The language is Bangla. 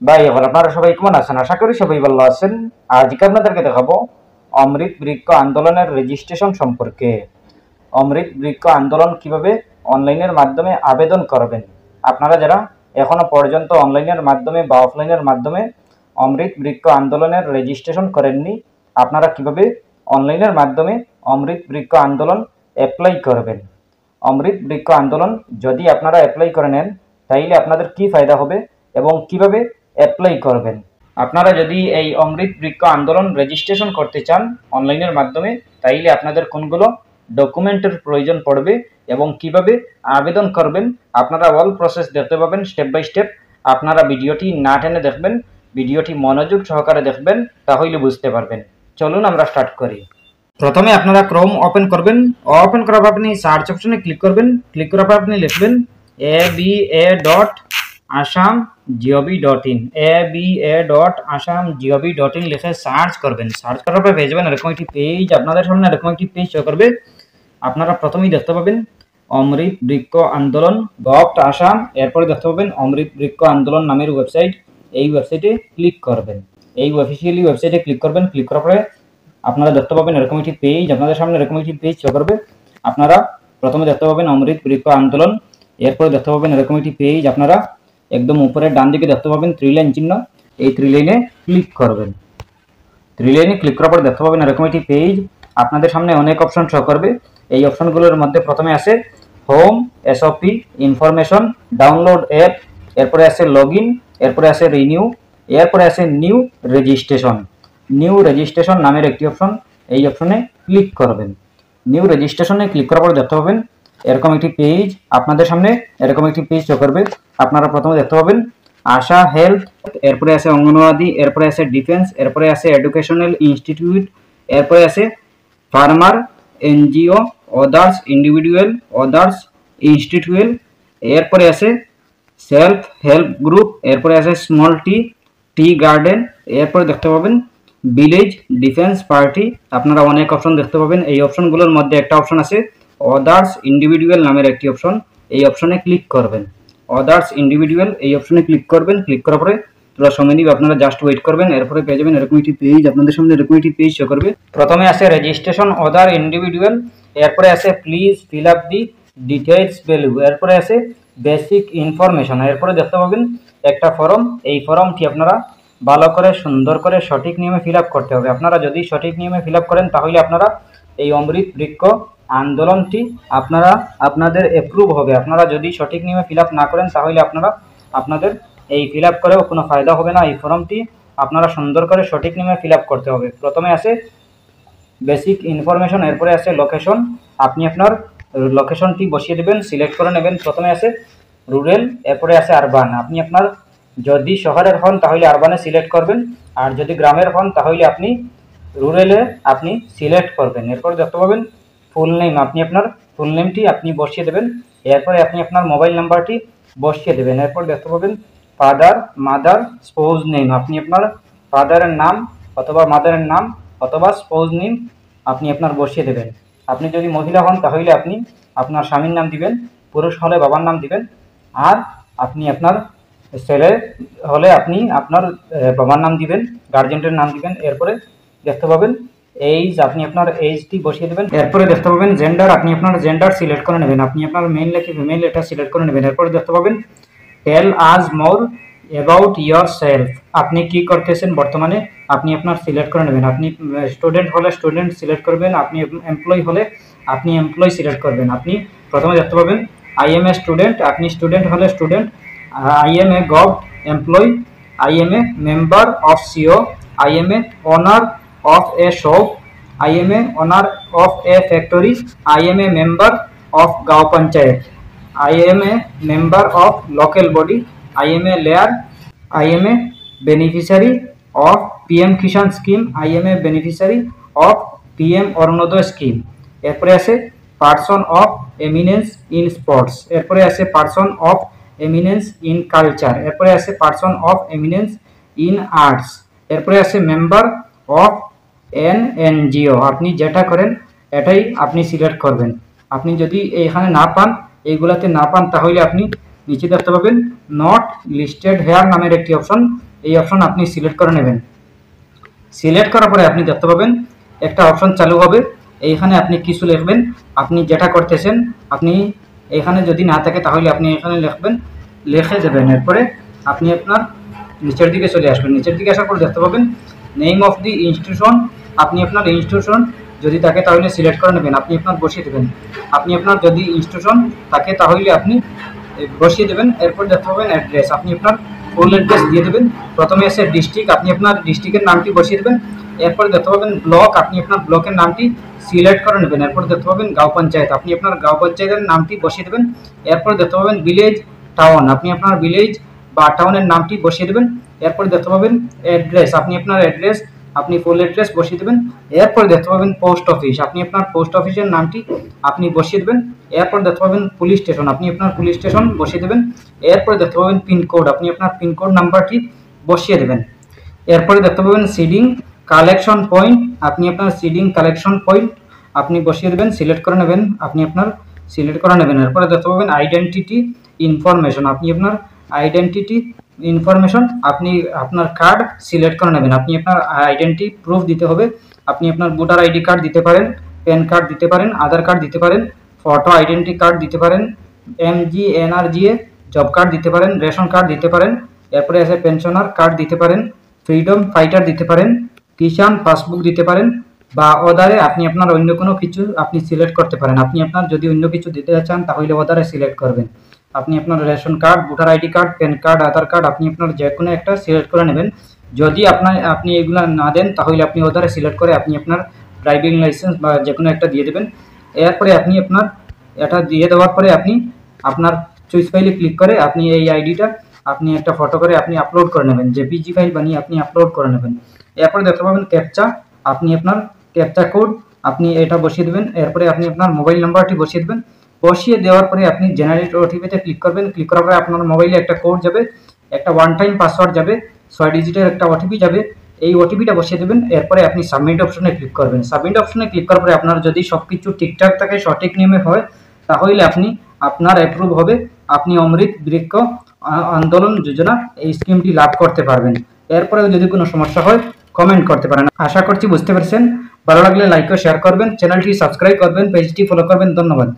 ভাই এখন আপনারা সবাই কেমন আছেন? আশা করি সবাই ভালো আছেন। আজকে আপনাদেরকে দেখাবো অমৃত বৃক্ষ আন্দোলনের রেজিস্ট্রেশন সম্পর্কে। অমৃত বৃক্ষ আন্দোলন কিভাবে অনলাইনের মাধ্যমে আবেদন করবেন। আপনারা যারা এখনো পর্যন্ত অনলাইনের মাধ্যমে বা অফলাইনের মাধ্যমে অমৃত বৃক্ষ আন্দোলনের রেজিস্ট্রেশন করেননি, আপনারা কিভাবে অনলাইনের মাধ্যমে অমৃত বৃক্ষ আন্দোলন অ্যাপ্লাই করবেন। অমৃত বৃক্ষ আন্দোলন যদি আপনারা অ্যাপ্লাই করে নেন তাইলে আপনাদের কি ফায়দা হবে এবং কিভাবে অ্যাপ্লাই করবেন। আপনারা যদি এই অমৃত বৃক্ষ আন্দোলন রেজিস্ট্রেশন করতে চান অনলাইনের মাধ্যমে তাইলে আপনাদের কোনগুলো ডকুমেন্টের প্রয়োজন পড়বে এবং কিভাবে আবেদন করবেন আপনারা অল প্রসেস দেখতে পাবেন স্টেপ বাই স্টেপ। আপনারা ভিডিওটি না টেনে দেখবেন, ভিডিওটি মনোযোগ সহকারে দেখবেন, তাহলে বুঝতে পারবেন। চলুন আমরা স্টার্ট করি। প্রথমে আপনারা ক্রোম ওপেন করবেন। ওপেন করার পর আপনি সার্চ অপশনে ক্লিক করবেন। ক্লিক করার পর আপনি লিখবেন aba.assam.gov.in aba.assam.gov.in লিখে সার্চ করবেন। সার্চ করার পর পেয়ে যাবেন এরকম একটি পেজ, আপনাদের সামনে এরকম একটি পেজ শো করবে। আপনারা প্রথমেই দেখতে পাবেন অমৃত বৃক্ষ আন্দোলন গভ.আসাম, এরপরে দেখতে পাবেন অমৃত বৃক্ষ আন্দোলন নামের ওয়েবসাইট। এই ওয়েবসাইটে ক্লিক করবেন, এই অফিসিয়ালি ওয়েবসাইটে ক্লিক করবেন। ক্লিক করার পরে আপনারা দেখতে পাবেন এরকম একটি পেজ, আপনাদের সামনে এরকম একটি পেজ শো করবে। আপনারা প্রথমে দেখতে পাবেন অমৃত বৃক্ষ আন্দোলন, এরপরে দেখতে পাবেন এরকম একটি পেজ। আপনারা একদম উপরে ডান দিকে দেখতে পাবেন 3 লাইন চিহ্ন, এই 3 লাইনে ক্লিক করবেন। 3 লাইনে ক্লিক করার পর দেখতে পাবেন এরকম একটি পেজ, আপনাদের সামনে অনেক অপশন শো করবে। এই অপশনগুলোর মধ্যে প্রথমে আছে home, SOP, information, download app, এরপরে আছে লগইন, এরপরে আছে রিনিউ, এরপরে আছে নিউ রেজিস্ট্রেশন। নিউ রেজিস্ট্রেশন নামের একটি অপশন, এই অপশনে ক্লিক করবেন। নিউ রেজিস্ট্রেশনে ক্লিক করার পর দেখতে পাবেন এরকম একটি পেজ, আপনাদের সামনে এরকম একটি পেজ শো করবে। আপনারা প্রথমে দেখতে পাবেন আশা হেলথ, এরপরে আছে অঙ্গনওয়াড়ি, এরপরে আছে ডিফেন্স, এরপরে আছে এডুকেশনাল ইনস্টিটিউট, এরপরে আছে farmer, NGO, others individual, others institute, এরপরে আছে সেলফ হেল্প গ্রুপ, এরপরে আছে স্মল টি গার্ডেন, এরপরে দেখতে পাবেন ভিলেজ ডিফেন্স পার্টি। আপনারা অনেক অপশন দেখতে পাবেন। এই অপশনগুলোর মধ্যে একটা অপশন আছে অদার্স ইন্ডিভিজুয়াল নামের একটি অপশন, এই অপশনে ক্লিক করবেন। অদার্স ইন্ডিভিজুয়াল এই অপশনে ক্লিক করবেন। ক্লিক করার পরে তোরা সময় নিবে, আপনারা জাস্ট ওয়েট করবেন। এরপরে পেয়ে যাবেন এরকম একটি পেজ, আপনাদের সামনে এরকম একটি পেজ শো করবে। প্রথমে আছে রেজিস্ট্রেশন অদার ইন্ডিভিজুয়াল, এরপরে আছে please fill up the details value, এরপরে আছে বেসিক ইনফরমেশন, এরপরে দেখতে পাবেন একটা ফর্ম। এই ফর্মটি আপনারা ভালো করে সুন্দর করে সঠিক নিয়মে ফিল আপ করতে হবে। আপনারা যদি সঠিক নিয়মে ফিল আপ করেন তাহলে আপনারা এই অমৃত বৃক্ষ আন্দোলনটি আপনাদের অ্যাপ্রুভ হবে। আপনারা যদি সঠিক নিয়মে ফিল আপ না করেন তাহলে আপনাদের এই ফিল আপ করেও কোনো ফায়দা হবে না। এই ফর্মটি আপনারা সুন্দর করে সঠিক নিয়মে ফিল আপ করতে হবে। প্রথমে আছে বেসিক ইনফরমেশন, এরপরে আছে লোকেশন, আপনি আপনার লোকেশনটি বসিয়ে দেবেন, সিলেক্ট করে নেবেন। প্রথমে আছে রুরাল, এরপরে আছে আরবান। আপনি আপনার যদি শহরের হন তাহলে আরবানে সিলেক্ট করবেন, আর যদি গ্রামের হন তাহলে আপনি রুরালে আপনি সিলেক্ট করবেন। এরপর দেখতে পাবেন ফুল নেম, আপনি আপনার ফুল নেমটি আপনি বসিয়ে দেবেন। এরপরে আপনি আপনার মোবাইল নাম্বারটি বসিয়ে দেবেন। এরপর দেখতে পাবেন ফাদার, মাদার, স্পোজ নেম, আপনি আপনার ফাদারের নাম অথবা মাদারের নাম অথবা স্পোজ নেম আপনি আপনার বসিয়ে দেবেন। আপনি যদি মহিলা হন তাহলে আপনি আপনার স্বামীর নাম দিবেন, পুরুষ হলে বাবার নাম দিবেন, আর আপনি আপনার ছেলে হলে আপনি আপনার বাবার নাম দিবেন, গার্জেন্টের নাম দিবেন। এরপরে দেখতে পাবেন এইজ, আপনি আপনার এইজটি বসিয়ে দেবেন। এরপরে দেখতে পাবেন জেন্ডার, আপনি আপনার জেন্ডার সিলেক্ট করে নেবেন, আপনি আপনার মেল লেখে ফিমেল এটা সিলেক্ট করে নেবেন। এরপরে দেখতে পাবেন টেল আজ মোর অ্যাবাউট ইয়োর সেলফ, আপনি কি করতেছেন বর্তমানে আপনি আপনার সিলেক্ট করে নেবেন। আপনি স্টুডেন্ট হলে স্টুডেন্ট সিলেক্ট করবেন, আপনি এমপ্লয়ি হলে আপনি এমপ্লয়ি সিলেক্ট করবেন। আপনি প্রথমে দেখতে পাবেন আই এম এ স্টুডেন্ট, আপনি স্টুডেন্ট হলে student, I am a gov employee, I am a member of CO, I am a owner of a shop, I am a owner of a factory, I am a member of Gaon Panchayat, I am a member of local body, I am a layer, I am a beneficiary of PM Kishan scheme, I am a beneficiary of PM Arunodaya scheme। এরপরে আছে person of eminence in sports, এরপরে আছে person of eminence in culture, এরপরে আছে person of eminence in arts, এরপরে আছে মেম্বার অফ এন এনজিও। আপনি যেটা করেন এটাই আপনি সিলেক্ট করবেন। আপনি যদি এখানে না পান, এইগুলাতে না পান, তাহলে আপনি নিচে দেখতে পাবেন নট লিস্টেড হেয়ার নামের একটি অপশন, এই অপশন আপনি সিলেক্ট করে নেবেন। সিলেক্ট করার পরে আপনি দেখতে পাবেন একটা অপশন চালু হবে, এইখানে আপনি কিছু লিখবেন, আপনি যেটা করতেছেন আপনি এখানে যদি না থাকে তাহলে আপনি এখানে লিখবেন, লিখে দেবেন। এরপরে আপনি আপনার নিচের দিকে চলে আসবেন। নিচের দিকে আসার পর দেখতে পাবেন নেম অফ দি ইনস্টিটিউশন, আপনি আপনার ইনস্টিটিউশন যদি থাকে তাহলে সিলেক্ট করে নেবেন, আপনি আপনার বসিয়ে দেবেন। আপনি আপনার যদি ইনস্টিটিউশন থাকে তাহলে আপনি বসিয়ে দেবেন। এরপর দেখতে পাবেন অ্যাড্রেস, আপনি আপনার ফুল অ্যাড্রেস দিয়ে দেবেন। প্রথমে এসে ডিস্ট্রিক্ট, আপনি আপনার ডিস্ট্রিক্টের নামটি বসিয়ে দেবেন। এরপর দেখতে পাবেন ব্লক, আপনি আপনার ব্লকের নামটি সিলেক্ট করে নেবেন। এরপর দেখতে পাবেন গাঁও পঞ্চায়েত, আপনি আপনার গাঁও পঞ্চায়েতের নামটি বসিয়ে দেবেন। এরপর দেখতে পাবেন ভিলেজ টাউন, আপনি আপনার ভিলেজ বা টাউনের নামটি বসিয়ে দেবেন। এরপর দেখতে পাবেন অ্যাড্রেস, আপনি আপনার অ্যাড্রেস আপনি ফুল অ্যাড্রেস বসিয়ে দেবেন। এরপর দেখতে পাবেন পোস্ট অফিস, আপনি আপনার পোস্ট অফিসের নামটি আপনি বসিয়ে দেবেন। এরপর দেখতে পাবেন পুলিশ স্টেশন, আপনি আপনার পুলিশ স্টেশন বসিয়ে দেবেন। এরপর দেখতে পাবেন পিনকোড, আপনি আপনার পিনকোড নাম্বারটি বসিয়ে দেবেন। এরপরে দেখতে পাবেন সিডিং কালেকশন পয়েন্ট, আপনি আপনার সিডিং কালেকশন পয়েন্ট আপনি বসিয়ে দেবেন, সিলেক্ট করে নেবেন, আপনি আপনার সিলেক্ট করে নেবেন। এরপরে দেখতে পাবেন আইডেন্টিটি ইনফরমেশন, আপনি আপনার আইডেন্টিটি ইনফরমেশন আপনি আপনার কার্ড সিলেক্ট করে নেবেন। আপনি আপনার আইডেন্টি প্রুফ দিতে হবে, আপনি আপনার ভোটার আইডি কার্ড দিতে পারেন, প্যান কার্ড দিতে পারেন, আধার কার্ড দিতে পারেন, ফটো আইডেন্টি কার্ড দিতে পারেন, এমজি এনআরজিএ জব কার্ড দিতে পারেন, রেশন কার্ড দিতে পারেন। এরপরে আছে পেনশনার কার্ড দিতে পারেন, ফ্রিডম ফাইটার দিতে পারেন, কিষাণ পাসবুক দিতে পারেন, বা ওদারে আপনি আপনার অন্য কোনো কিছু আপনি সিলেক্ট করতে পারেন। আপনি আপনার যদি অন্য কিছু দিতে চান তাহলে ওদারে সিলেক্ট করবেন। আপনি আপনার ration card, voter ID card, PAN card, Aadhaar card আপনি আপনার যে কোনো একটা সিলেক্ট করে নেবেন। যদি আপনি এগুলো না দেন তাহলে আপনি ওদারে সিলেক্ট করে আপনি আপনার ড্রাইভিং লাইসেন্স বা যে কোনো একটা দিয়ে দেবেন। এরপরে আপনি আপনার এটা দিয়ে দেওয়ার পরে আপনি আপনার চুইস ফাইলে ক্লিক করে আপনি এই আইডিটা আপনি একটা ফটো করে আপনি আপলোড করে নেবেন, জেপিজি ফাইল বানিয়ে আপনি আপলোড করে নেবেন। এরপরে দেখতে পাবেন ক্যাপচা, আপনি আপনার ক্যাপচা কোড আপনি এটা বসিয়ে দেবেন। এরপরে আপনি আপনার মোবাইল নাম্বারটি বসিয়ে দেবেন। বসিয়ে দেওয়ার পরে আপনি জেনারেট ওটিপিতে ক্লিক করবেন। ক্লিক করার পরে আপনার মোবাইলে একটা কোড যাবে, একটা ওয়ান টাইম পাসওয়ার্ড যাবে, 6 ডিজিটের একটা ওটিপি যাবে, এই ওটিপিটা বসিয়ে দেবেন। এরপরে আপনি সাবমিট অপশনে ক্লিক করবেন। সাবমিট অপশনে ক্লিক করার পরে আপনার যদি সব কিছু ঠিকঠাক থাকে, সঠিক নিয়মে হয়, তাহলে আপনি আপনার অ্যাপ্রুভ হবে, আপনি অমৃত বৃক্ষ আন্দোলন যোজনা এই স্কিমটি লাভ করতে পারবেন। এরপরেও যদি কোনো সমস্যা হয় কমেন্ট করতে পারেন। আশা করছি বুঝতে পেরেছেন। ভালো লাগলে লাইক ও শেয়ার করবেন, চ্যানেলটি সাবস্ক্রাইব করবেন, পেজটি ফলো করবেন। ধন্যবাদ।